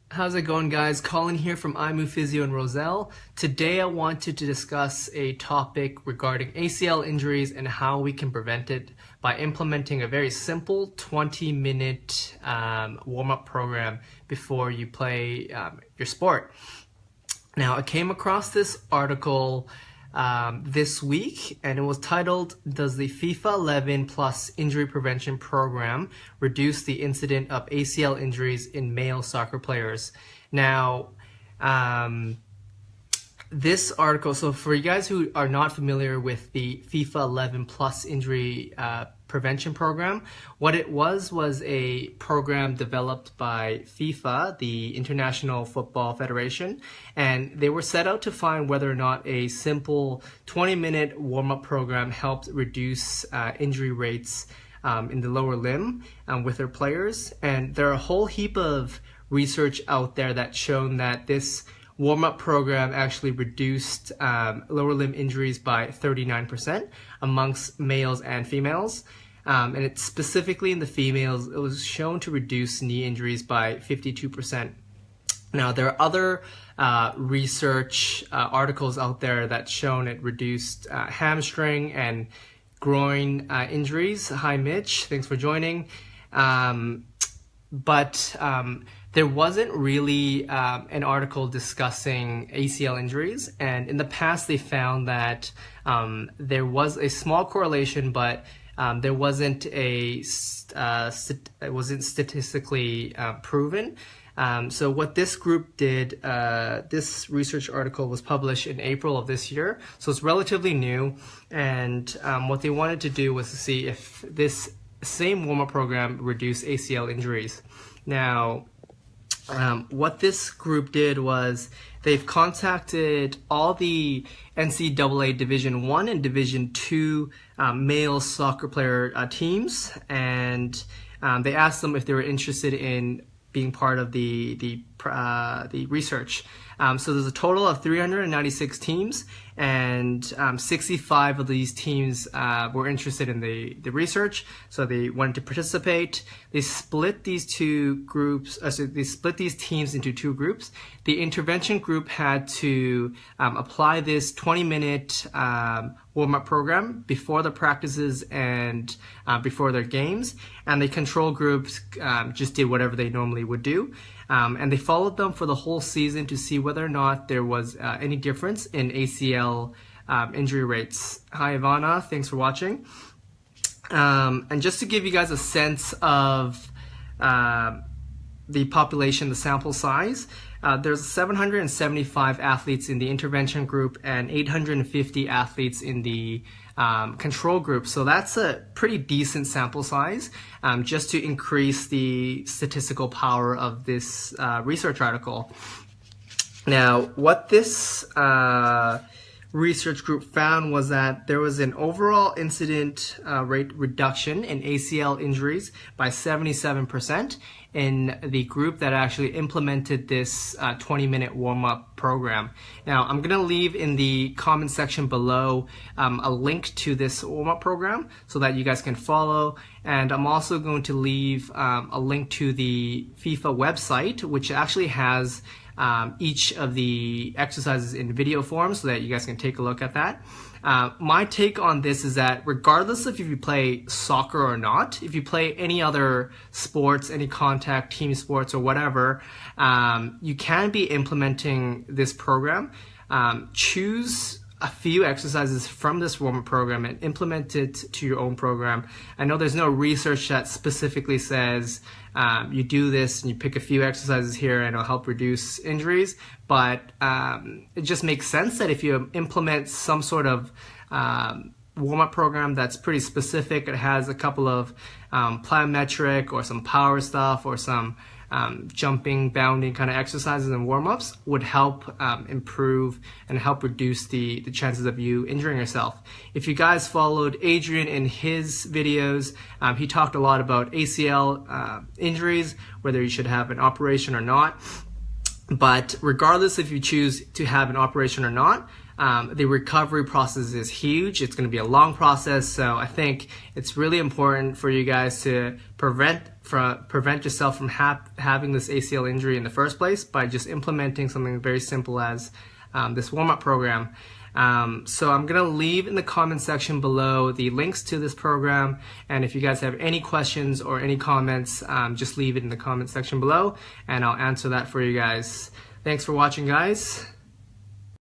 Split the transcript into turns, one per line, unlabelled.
How's it going, guys? Colin here from IMU Physio and Roselle. Today I wanted to discuss a topic regarding ACL injuries and how we can prevent it by implementing a very simple 20-minute warm-up program before you play your sport. Now, I came across this article this week, and it was titled, "Does the FIFA 11 Plus Injury Prevention Program Reduce the Incidence of ACL Injuries in Male Soccer Players?" Now, this article, so for you guys who are not familiar with the FIFA 11 Plus Injury Prevention Program, what it was a program developed by FIFA, the International Football Federation, and they were set out to find whether or not a simple 20-minute warm-up program helped reduce injury rates in the lower limb with their players. And there are a whole heap of research out there that's shown that this warm-up program actually reduced lower limb injuries by 39% amongst males and females. And it's specifically in the females, it was shown to reduce knee injuries by 52%. Now, there are other research articles out there that's shown it reduced hamstring and groin injuries. Hi, Mitch. Thanks for joining. But there wasn't really an article discussing ACL injuries, and in the past they found that there was a small correlation, but there wasn't it wasn't statistically proven. So what this group did, this research article was published in April of this year, so it's relatively new, and what they wanted to do was to see if this same warm-up program reduced ACL injuries. Now, what this group did was they've contacted all the NCAA Division I and Division II male soccer player teams, and they asked them if they were interested in being part of the research. So there's a total of 396 teams, and 65 of these teams were interested in the research, so they wanted to participate. They split these they split these teams into two groups. The intervention group had to apply this 20-minute warm-up program before the practices and before their games, and the control groups just did whatever they normally would do. And they followed them for the whole season to see whether or not there was any difference in ACL injury rates. Hi, Ivana. Thanks for watching. And just to give you guys a sense of the population, the sample size, there's 775 athletes in the intervention group and 850 athletes in the control group. So that's a pretty decent sample size just to increase the statistical power of this research article. Now, what this research group found was that there was an overall incident rate reduction in ACL injuries by 77% in the group that actually implemented this 20-minute warm-up program. Now, I'm going to leave in the comment section below a link to this warm-up program so that you guys can follow, and I'm also going to leave a link to the FIFA website, which actually has each of the exercises in video form so that you guys can take a look at that. My take on this is that regardless of if you play soccer or not, if you play any other sports, any contact team sports or whatever, you can be implementing this program. Choose a few exercises from this warm-up program and implement it to your own program. I know there's no research that specifically says you do this and you pick a few exercises here and it'll help reduce injuries, but it just makes sense that if you implement some sort of warm-up program that's pretty specific, it has a couple of plyometric or some power stuff or some jumping, bounding kind of exercises and warm-ups would help improve and help reduce the chances of you injuring yourself. If you guys followed Adrian in his videos, he talked a lot about ACL injuries, whether you should have an operation or not. But regardless if you choose to have an operation or not, the recovery process is huge. It's going to be a long process, so I think it's really important for you guys to prevent yourself from having this ACL injury in the first place by just implementing something very simple as this warm-up program. So I'm going to leave in the comment section below the links to this program, and if you guys have any questions or any comments, just leave it in the comment section below and I'll answer that for you guys. Thanks for watching, guys.